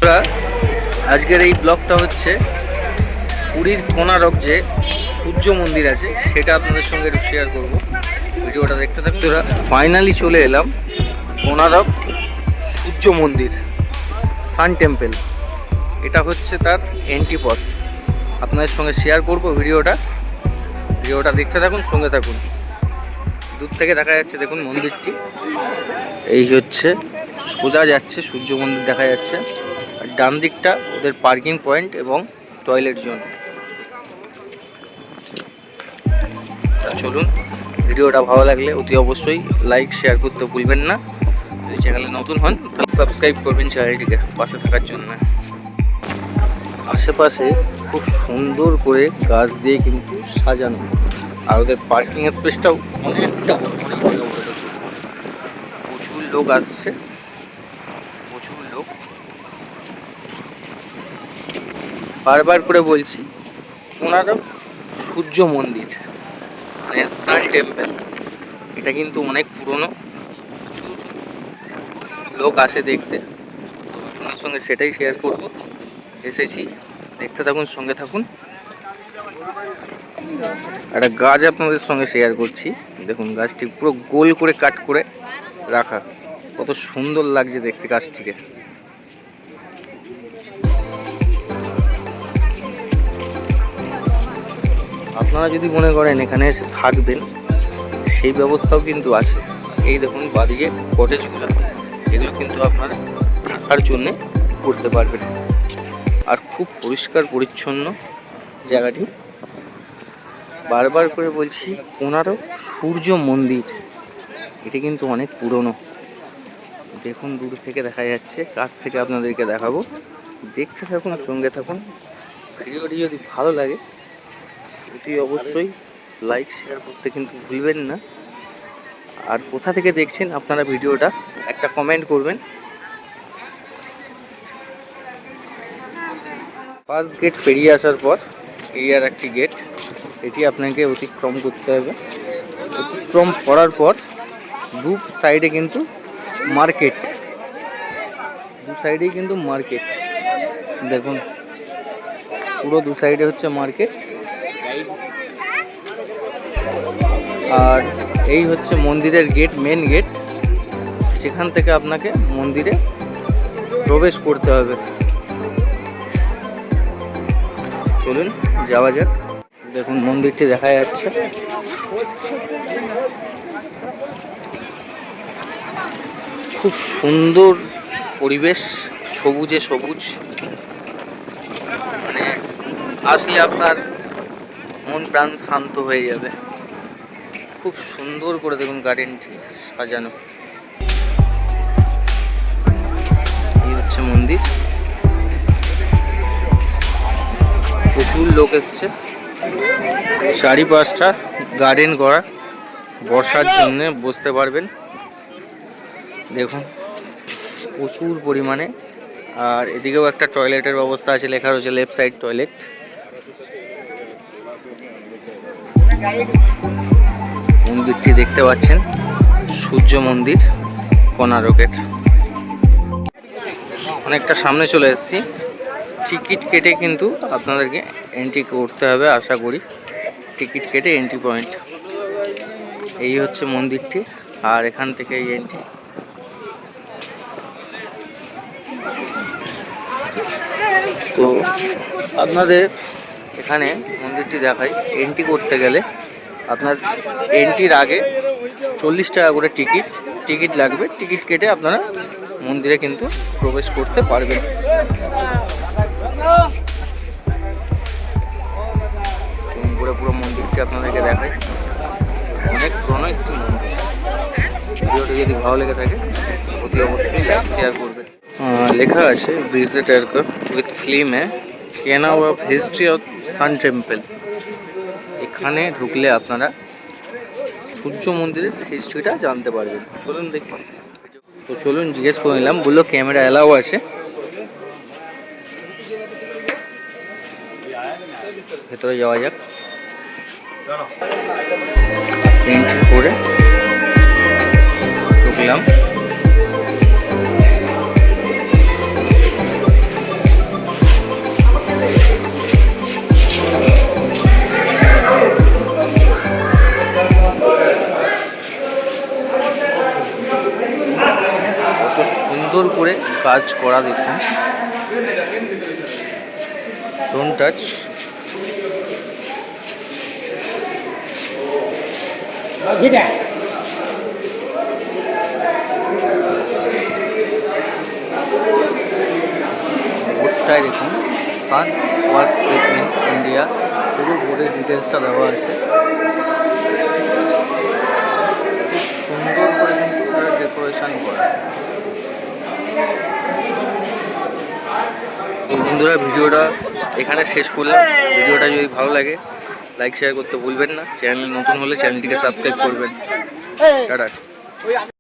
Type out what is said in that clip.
বন্ধুরা, আজকের এই ব্লগটা হচ্ছে পুরীর কোণারক যে সূর্য মন্দির আছে সেটা আপনাদের সঙ্গে একটু শেয়ার করব। ভিডিওটা দেখতে থাকুন। বন্ধুরা, ফাইনালি চলে এলাম কোণারক সূর্য মন্দির, সান টেম্পল। এটা হচ্ছে তার এন্ট্রি পথ। আপনাদের সঙ্গে শেয়ার করব ভিডিওটা দেখতে থাকুন, সঙ্গে থাকুন। দূর থেকে দেখা যাচ্ছে, দেখুন মন্দিরটি এই হচ্ছে, সোজা যাচ্ছে সূর্য মন্দির দেখা যাচ্ছে। আর ডান দিকটা ওদের পার্কিং পয়েন্ট এবং টয়লেট জোন। চলুন, ভিডিওটা ভালো লাগলে অতি অবশ্যই লাইক শেয়ার করতে ভুলবেন না। যদি চ্যানেলে নতুন হন তাহলে সাবস্ক্রাইব করবেন চ্যানেলটিকে, পাশে থাকার জন্য। আশেপাশে খুব সুন্দর করে গাছ দিয়ে কিন্তু সাজানো, আর ওদের পার্কিং স্পেসটাও অনেকটা বড়। প্রচুর লোক আসছে, প্রচুর লোক। বারবার করে বলছি, কোণারক সূর্য মন্দির মানে সান টেম্পল, এটা কিন্তু অনেক পুরনো। প্রচুর লোক আসে দেখতে। আপনার সঙ্গে সেটাই শেয়ার করব। এসেছি, দেখতে থাকুন, সঙ্গে থাকুন। একটা গাছ আপনাদের সঙ্গে শেয়ার করছি। দেখুন, গাছটি পুরো গোল করে কাট করে রাখা, কত সুন্দর লাগছে দেখতে গাছটিকে। আপনারা যদি মনে করেন এখানে এসে থাকবেন, সেই ব্যবস্থাও কিন্তু আছে। এই দেখুন বাদিকে কটেজগুলো, এগুলো কিন্তু আপনারা থাকার জন্যে করতে পারবেন। আর খুব পরিষ্কার পরিচ্ছন্ন জায়গাটি। বারবার করে বলছি, কোণারক সূর্য মন্দির এটি কিন্তু অনেক পুরনো। দেখুন, দূর থেকে দেখা যাচ্ছে, কাছ থেকে আপনাদেরকে দেখাবো। দেখতে থাকুন, সঙ্গে থাকুন। ভিডিওটি যদি ভালো লাগে অতি অবশ্যই লাইক শেয়ার করতে কিন্তু ভুলবেন না। আর কোথা থেকে দেখছেন আপনারা ভিডিওটা একটা কমেন্ট করবেন। ফার্স্ট গেট পেরিয়ে আসার পর এই আর একটি গেট, এটি আপনাকে অতিক্রম করতে হবে। অতিক্রম করার পর দু সাইডে কিন্তু মার্কেট, দু সাইডেই কিন্তু মার্কেট। দেখুন, পুরো দু সাইডে হচ্ছে মার্কেট। আর এই হচ্ছে মন্দিরের গেট, মেন গেট, যেখান থেকে আপনাকে মন্দিরে প্রবেশ করতে হবে। চলুন যাওয়া যাক। দেখুন, মন্দিরটি দেখা যাচ্ছে। খুব সুন্দর পরিবেশ, সবুজে সবুজ। মানে আসলে আপনার মন প্রাণ শান্ত হয়ে যাবে। খুব সুন্দর করে দেখুন গার্ডেনটি সাজানো। এই হচ্ছে মন্দির। প্রচুর লোক এসছে। 4-5টা গার্ডেন করা, বসার জন্য বসতে পারবেন। দেখুন, প্রচুর পরিমাণে। আর এদিকেও একটা টয়লেটের ব্যবস্থা আছে, লেখা রয়েছে লেফট সাইড টয়লেট। মন্দিরটি দেখতে পাচ্ছেন, সূর্য মন্দির কোণারকের। অনেকটা সামনে চলে এসেছি। টিকিট কেটে কিন্তু আপনাদেরকে এন্ট্রি করতে হবে, আশা করি। টিকিট কেটে এন্ট্রি পয়েন্ট। এই হচ্ছে মন্দিরটি, আর এখান থেকে এই এন্ট্রি। তো আপনাদের এখানে মন্দিরটি দেখাই। এন্ট্রি করতে গেলে আপনার এন্ট্রির আগে 40 টাকা করে টিকিট লাগবে। টিকিট কেটে আপনারা মন্দিরে কিন্তু প্রবেশ করতে পারবেন। পুরো মন্দিরটি আপনাদেরকে দেখাই। অনেক পুরনো একটি মন্দির। ভিডিওটি যদি ভালো লেগে থাকে অতি অবশ্যই লাইক শেয়ার করবেন। লেখা আছে ভিজিটর উইথ ফিল্মে কেনা of history of San temple. এখানে ঢুকলে আপনারা সূর্য মন্দিরের হিস্ট্রিটা জানতে পারবেন। চলুন দেখি। তো চলুন, জিজ্ঞেস করে নিলাম, বললো ক্যামেরা অ্যালাউ আছে। ভেতরে যাওয়া যাক। এন্ট্রি করে ঢুকলাম। করে কাজ করা দেখুন, ডোন্ট টাচ। বোর্ডটায় দেখুন সান ওয়ার্কশপ ইন ইন্ডিয়া, পুরো বোর্ডের ডিটেলসটা দেওয়া আছে। সুন্দর করে কিন্তু তারা ডেকোরেশন করা। তো বন্ধুরা, ভিডিওটা এখানে শেষ করলাম। ভিডিওটা যদি ভালো লাগে লাইক শেয়ার করতে ভুলবেন না। চ্যানেল নতুন হলে চ্যানেলটিকে সাবস্ক্রাইব করবেন। টাটা।